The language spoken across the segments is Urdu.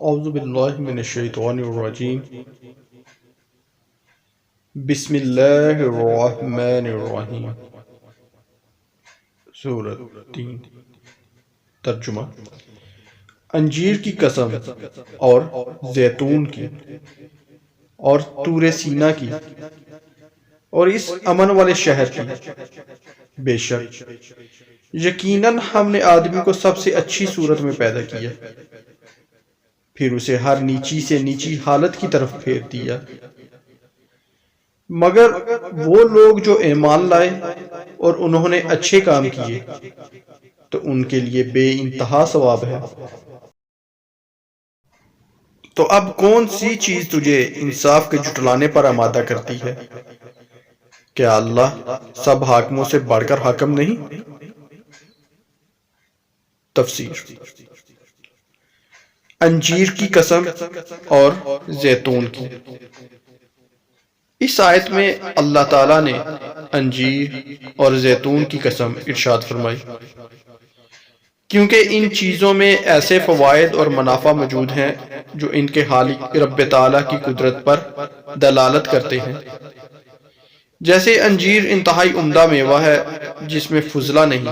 اعوذ باللہ من الشیطان الرجیم بسم اللہ الرحمن الرحیم سورۃ 3 ترجمہ انجیر کی قسم اور زیتون کی اور طور سینا کی اور اس امن والے شہر کی، بے شک یقیناً ہم نے آدمی کو سب سے اچھی صورت میں پیدا کیا، پھر اسے ہر نیچی سے نیچی حالت کی طرف پھیر دیا، مگر وہ لوگ جو ایمان لائے اور انہوں نے اچھے کام کیے تو ان کے لیے بے انتہا ثواب ہے۔ تو اب کون سی چیز تجھے انصاف کے جھٹلانے پر آمادہ کرتی ہے؟ کیا اللہ سب حاکموں سے بڑھ کر حاکم نہیں؟ تفسیر۔ انجیر کی قسم اور زیتون کی۔ اس آیت میں اللہ تعالیٰ نے انجیر اور زیتون کی قسم ارشاد فرمائی، کیونکہ ان چیزوں میں ایسے فوائد اور منافع موجود ہیں جو ان کے خالق رب تعالیٰ کی قدرت پر دلالت کرتے ہیں۔ جیسے انجیر انتہائی عمدہ میوہ ہے جس میں فضلہ نہیں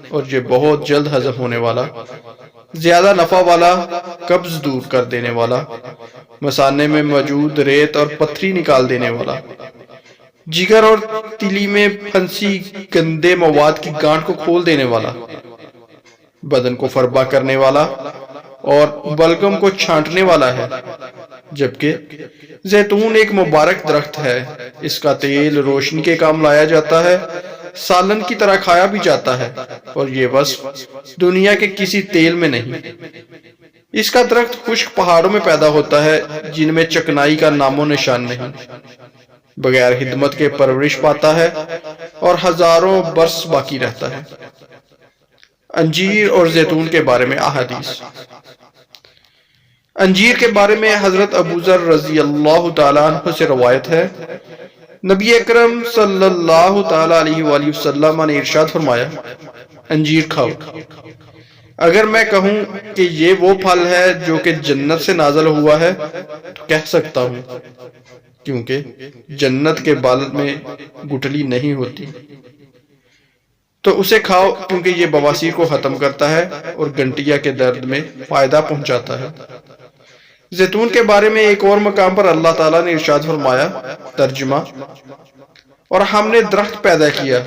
اور یہ بہت جلد ہضم ہونے والا، زیادہ نفع والا، قبض دور کر دینے والا، مثانے میں موجود ریت اور پتھری نکال دینے والا، جگر اور تلی میں پھنسی گندے مواد کی گانٹھ کو کھول دینے والا، بدن کو فربا کرنے والا اور بلغم کو چھانٹنے والا ہے، جبکہ زیتون ایک مبارک درخت ہے، اس کا تیل روشنی کے کام لایا جاتا ہے، سالن کی طرح کھایا بھی جاتا ہے، اور یہ وصف دنیا کے کسی تیل میں نہیں۔ اس کا درخت خشک پہاڑوں میں پیدا ہوتا ہے جن میں چکنائی کا نام و نشان نہیں، بغیر خدمت کے پرورش پاتا ہے اور ہزاروں برس باقی رہتا ہے۔ انجیر اور زیتون کے بارے میں احادیث۔ انجیر کے بارے میں حضرت ابو ذر رضی اللہ تعالیٰ عنہ سے روایت ہے، نبی اکرم صلی اللہ تعالیٰ علیہ وآلہ وسلم نے ارشاد فرمایا، انجیر کھاؤ۔ اگر میں کہوں کہ یہ وہ پھل ہے جو کہ جنت سے نازل ہوا ہے تو کہہ سکتا ہوں، کیونکہ جنت کے بال میں گٹلی نہیں ہوتی، تو اسے کھاؤ کیونکہ یہ بواسیر کو ختم کرتا ہے اور گنٹیا کے درد میں فائدہ پہنچاتا ہے۔ زیتون کے بارے میں ایک اور مقام پر اللہ تعالیٰ نے ارشاد فرمایا، ترجمہ، اور ہم نے درخت پیدا کیا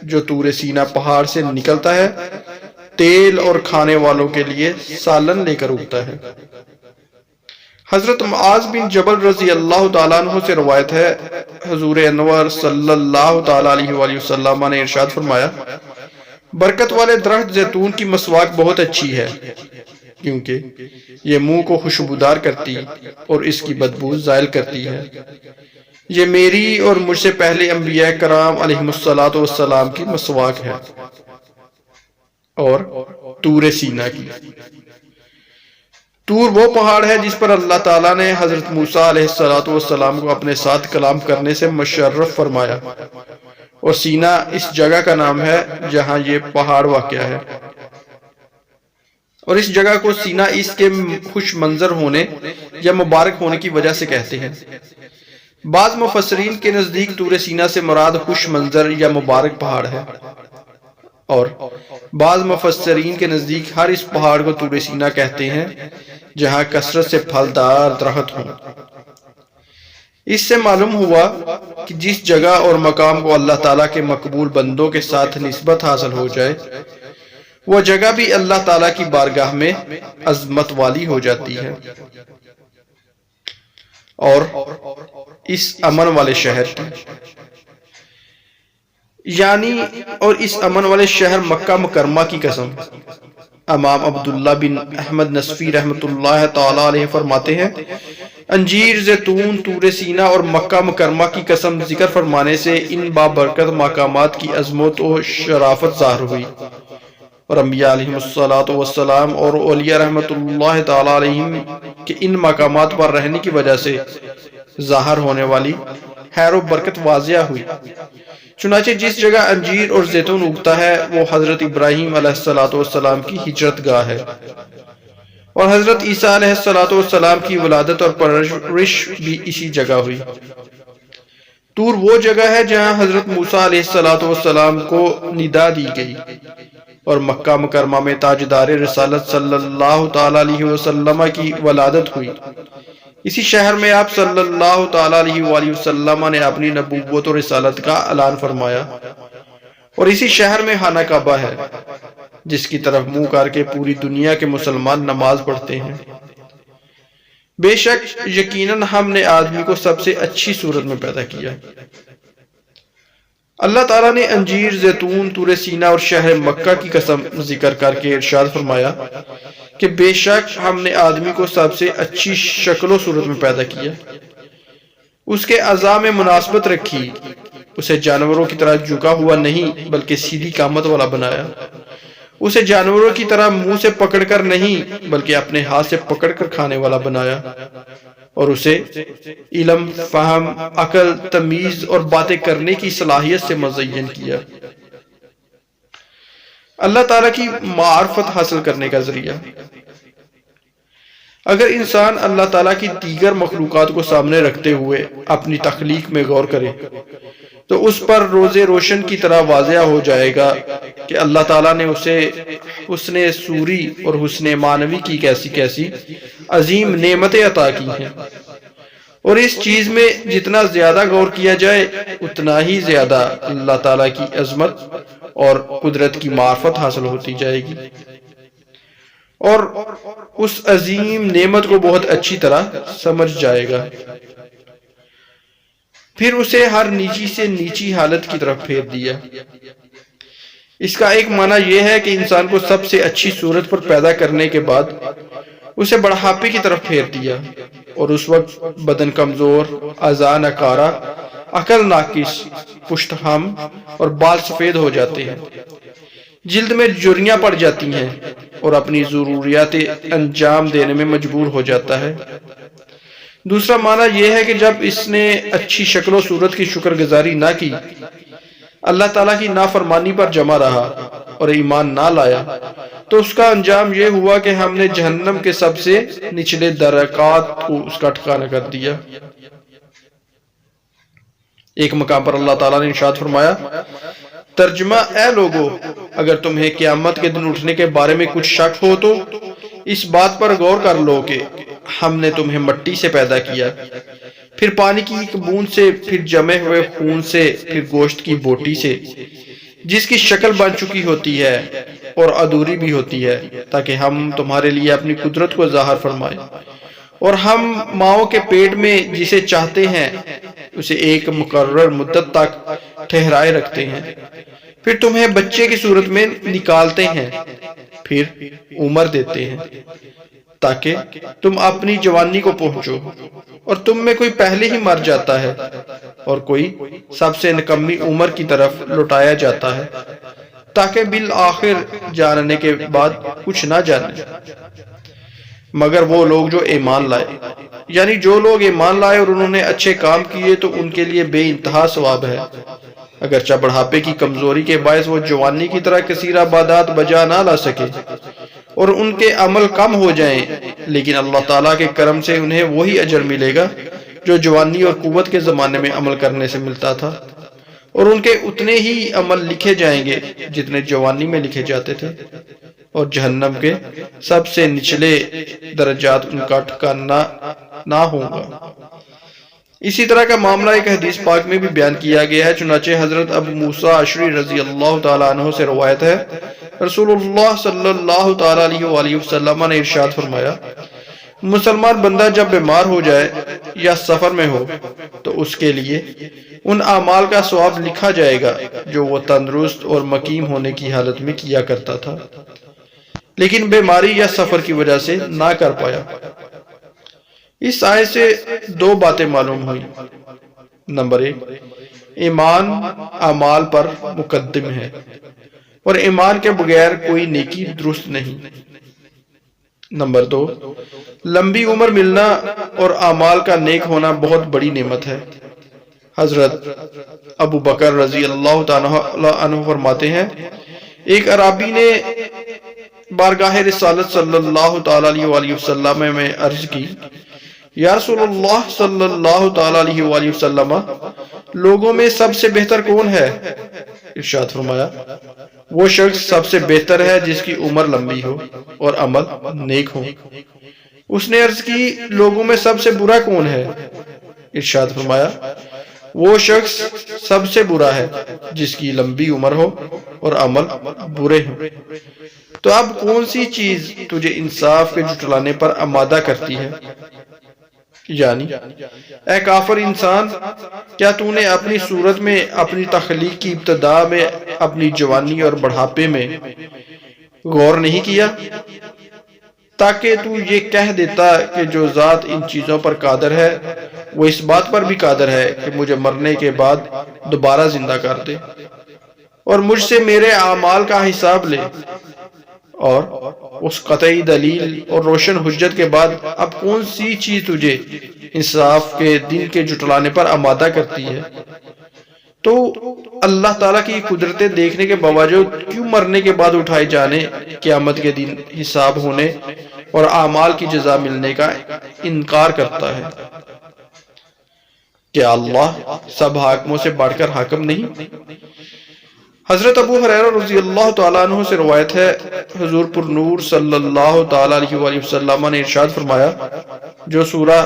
جو طور سینا پہاڑ سے نکلتا ہے، تیل اور کھانے والوں کے لیے سالن لے کر اگتا ہے۔ حضرت معاذ بن جبل رضی اللہ تعالیٰ عنہ سے روایت ہے، حضور انور صلی اللہ تعالیٰ علیہ وآلہ وسلم نے ارشاد فرمایا، برکت والے درخت زیتون کی مسواک بہت اچھی ہے، کیونکہ یہ منہ کو خوشبودار کرتی اور اس کی بدبو زائل کرتی ہے۔ یہ میری اور مجھ سے پہلے انبیاء کرام علیہم السلام کی مسواک ہے۔ اور طور سینا کی۔ طور وہ پہاڑ ہے جس پر اللہ تعالیٰ نے حضرت موسیٰ علیہ السلام کو اپنے ساتھ کلام کرنے سے مشرف فرمایا، اور سینا اس جگہ کا نام ہے جہاں یہ پہاڑ واقع ہے، اور اس جگہ کو سینا اس کے خوش منظر ہونے یا مبارک ہونے کی وجہ سے کہتے ہیں۔ بعض مفسرین کے نزدیک طور سینا سے مراد خوش منظر یا مبارک پہاڑ ہے، اور بعض مفسرین کے نزدیک ہر اس پہاڑ کو طور سینا کہتے ہیں جہاں کثرت سے پھلدار درخت ہوں۔ اس سے معلوم ہوا کہ جس جگہ اور مقام کو اللہ تعالیٰ کے مقبول بندوں کے ساتھ نسبت حاصل ہو جائے، وہ جگہ بھی اللہ تعالیٰ کی بارگاہ میں عظمت والی ہو جاتی ہے۔ اور اس امن والے شہر کی، یعنی اور اس امن والے شہر مکہ مکرمہ کی قسم۔ امام عبداللہ بن احمد نصفی رحمۃ اللہ تعالیٰ علیہ فرماتے ہیں، انجیر، زیتون، طور سینا اور مکہ مکرمہ کی قسم ذکر فرمانے سے ان بابرکت مقامات کی عظمت و شرافت ظاہر ہوئی، اور انبیاء علیہم السلام اور اولیاء رحمۃ اللہ تعالیٰ علیہم کے ان مقامات پر رہنے کی وجہ سے ظاہر ہونے والی خیر و برکت واضح ہوئی۔ چنانچہ جس جگہ انجیر اور زیتون اگتا ہے وہ حضرت ابراہیم علیہ السلام کی ہجرت گاہ ہے، اور حضرت عیسیٰ علیہ السلام کی ولادت اور پرورش بھی اسی جگہ ہوئی۔ طور وہ جگہ ہے جہاں حضرت موسیٰ علیہ السلام کو ندا دی گئی، اور مکہ مکرمہ میں تاجدار رسالت صلی اللہ تعالی علیہ وسلم کی ولادت ہوئی۔ اسی شہر میں آپ صلی اللہ تعالی علیہ وآلہ وسلم نے اپنی نبوت اور رسالت کا اعلان فرمایا، اور اسی شہر میں خانہ کعبہ ہے جس کی طرف منہ کر کے پوری دنیا کے مسلمان نماز پڑھتے ہیں۔ بے شک یقیناً ہم نے آدمی کو سب سے اچھی صورت میں پیدا کیا۔ اللہ تعالیٰ نے انجیر، زیتون، طور سینا اور شہر مکہ کی قسم ذکر کر کے ارشاد فرمایا کہ بے شک ہم نے آدمی کو سب سے اچھی شکل و صورت میں پیدا کیا، اس کے اعضاء میں مناسبت رکھی، اسے جانوروں کی طرح جھکا ہوا نہیں بلکہ سیدھی قامت والا بنایا، اسے جانوروں کی طرح منہ سے پکڑ کر نہیں بلکہ اپنے ہاتھ سے پکڑ کر کھانے والا بنایا، اور اسے علم، فہم، عقل، تمیز اور باتیں کرنے کی صلاحیت سے مزین کیا۔ اللہ تعالیٰ کی معرفت حاصل کرنے کا ذریعہ۔ اگر انسان اللہ تعالیٰ کی دیگر مخلوقات کو سامنے رکھتے ہوئے اپنی تخلیق میں غور کرے تو اس پر روز روشن کی طرح واضح ہو جائے گا کہ اللہ تعالیٰ نے اسے حسن صوری اور حسن معنوی کی کیسی کیسی عظیم نعمتیں عطا کی ہیں، اور اس چیز میں جتنا زیادہ غور کیا جائے اتنا ہی زیادہ اللہ تعالیٰ کی عظمت اور قدرت کی معرفت حاصل ہوتی جائے گی، اور اس عظیم نعمت کو بہت اچھی طرح سمجھ جائے گا۔ پھر اسے ہر نیچی سے نیچی حالت کی طرف پھیر دیا۔ اس کا ایک معنی یہ ہے کہ انسان کو سب سے اچھی صورت پر پیدا کرنے کے بعد اسے بڑھاپے کی طرف پھیر دیا، اور اس وقت بدن کمزور، اعضاء ناکارہ، عقل ناقص، پشت خم اور بال سفید ہو جاتے ہیں، جلد میں جھریاں پڑ جاتی ہیں، اور اپنی ضروریات انجام دینے میں مجبور ہو جاتا ہے۔ دوسرا معنی یہ ہے کہ جب اس نے اچھی شکل و صورت کی شکر گزاری نہ کی، اللہ تعالیٰ کی نافرمانی پر جمع رہا اور ایمان نہ لایا، تو اس کا انجام یہ ہوا کہ ہم نے جہنم کے سب سے نچلے درکات کو اس کا ٹھکانہ کر دیا۔ ایک مقام پر اللہ تعالیٰ نے ارشاد فرمایا، ترجمہ: اے لوگو، اگر تمہیں قیامت کے دن اٹھنے کے بارے میں کچھ شک ہو تو اس بات پر غور کر لو کہ ہم نے تمہیں مٹی سے پیدا کیا، پھر پانی کی ایک بوند سے، پھر جمے ہوئے خون سے، پھر گوشت کی بوٹی سے، جس کی شکل بن چکی ہوتی ہے اور ادھوری بھی ہوتی ہے، تاکہ ہم تمہارے لیے اپنی قدرت کو ظاہر فرمائیں، اور ہم ماؤں کے پیٹ میں جسے چاہتے ہیں اسے ایک مقرر مدت تک ٹھہرائے رکھتے ہیں، پھر تمہیں بچے کی صورت میں نکالتے ہیں، پھر عمر دیتے ہیں تاکہ تم اپنی جوانی کو پہنچو، اور تم میں کوئی پہلے ہی مر جاتا ہے اور کوئی سب سے نکمی عمر کی طرف لوٹایا جاتا ہے، تاکہ بالآخر جاننے کے بعد کچھ نہ جانے مگر وہ لوگ جو ایمان لائے، یعنی جو لوگ ایمان لائے اور انہوں نے اچھے کام کیے تو ان کے لیے بے انتہا ثواب ہے، اگرچہ بڑھاپے کی کمزوری کے باعث وہ جوانی کی طرح کثیر عبادات بجا نہ لا سکے اور ان کے عمل کم ہو جائیں، لیکن اللہ تعالیٰ کے کرم سے انہیں وہی اجر ملے گا جو جوانی اور قوت کے زمانے میں عمل کرنے سے ملتا تھا، اور ان کے اتنے ہی عمل لکھے جائیں گے جتنے جوانی میں لکھے جاتے تھے، اور جہنم کے سب سے نچلے درجات ان کا ٹھکانہ نہ ہوگا۔ اسی طرح کا معاملہ ایک حدیث پاک میں بھی بیان کیا گیا ہے، چنانچہ حضرت ابو موسیٰ اشعری رضی اللہ تعالیٰ عنہ سے روایت ہے، رسول اللہ صلی اللہ تعالیٰ علیہ وآلہ وسلم نے ارشاد فرمایا، مسلمان بندہ جب بیمار ہو جائے یا سفر میں ہو تو اس کے لیے ان اعمال کا ثواب لکھا جائے گا جو وہ تندرست اور مقیم ہونے کی حالت میں کیا کرتا تھا، لیکن بیماری یا سفر کی وجہ سے نہ کر پایا۔ اس آیت سے دو باتیں معلوم ہوئی۔ نمبر 1، ایمان اعمال پر مقدم ہے، اور ایمان کے بغیر کوئی نیکی درست نہیں۔ نمبر 2، لمبی عمر ملنا اور اعمال کا نیک ہونا بہت بڑی نعمت ہے۔ حضرت ابو بکر رضی اللہ تعالیٰ عنہ فرماتے ہیں، ایک عرابی نے بارگاہ رسالت صلی اللہ تعالی علیہ وآلہ وسلم میں عرض کی، یا رسول اللہ صلی اللہ تعالی علیہ وآلہ وسلم، لوگوں میں سب سے بہتر کون ہے؟ ارشاد فرمایا، وہ شخص سب سے بہتر ہے جس کی عمر لمبی ہو اور عمل نیک ہو۔ اس نے عرض کی، لوگوں میں سب سے برا کون ہے؟ ارشاد فرمایا، وہ شخص سب سے برا ہے جس کی لمبی عمر ہو اور عمل برے ہوں۔ تو اب کون سی چیز تجھے انصاف کے جھٹلانے پر آمادہ کرتی ہے؟ یعنی اے کافر انسان، کیا تو نے اپنی صورت میں، اپنی تخلیق کی ابتدا میں، اپنی جوانی اور بڑھاپے میں غور نہیں کیا، تاکہ تو یہ کہہ دیتا کہ جو ذات ان چیزوں پر قادر ہے وہ اس بات پر بھی قادر ہے کہ مجھے مرنے کے بعد دوبارہ زندہ کر دے اور مجھ سے میرے اعمال کا حساب لے۔ اور اس قطعی دلیل اور روشن حجت کے بعد اب کون سی چیز تجھے انصاف کے دن کے جھٹلانے پر آمادہ کرتی ہے؟ تو اللہ تعالیٰ کی قدرتیں دیکھنے کے باوجود کیوں مرنے کے بعد اٹھائے جانے، قیامت کے دن حساب ہونے اور اعمال کی جزا ملنے کا انکار کرتا ہے؟ کیا اللہ سب حاکموں سے بڑھ کر حاکم نہیں؟ حضرت ابو ہریرہ رضی اللہ تعالیٰ عنہ سے روایت ہے، حضور پر نور صلی اللہ تعالیٰ علیہ وآلہ وسلم نے ارشاد فرمایا، جو سورہ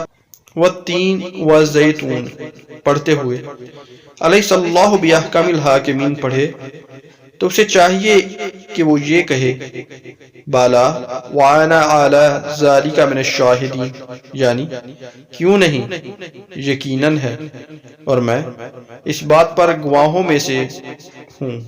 والتین والزیتون پڑھتے ہوئے الیس اللہ باحکم الحاکمین پڑھے تو اسے چاہیے کہ وہ یہ کہے، بالا وانا علی ذالک من الشاہدین، یعنی کیوں نہیں، یقیناً ہے اور میں اس بات پر گواہوں میں سے ہوں۔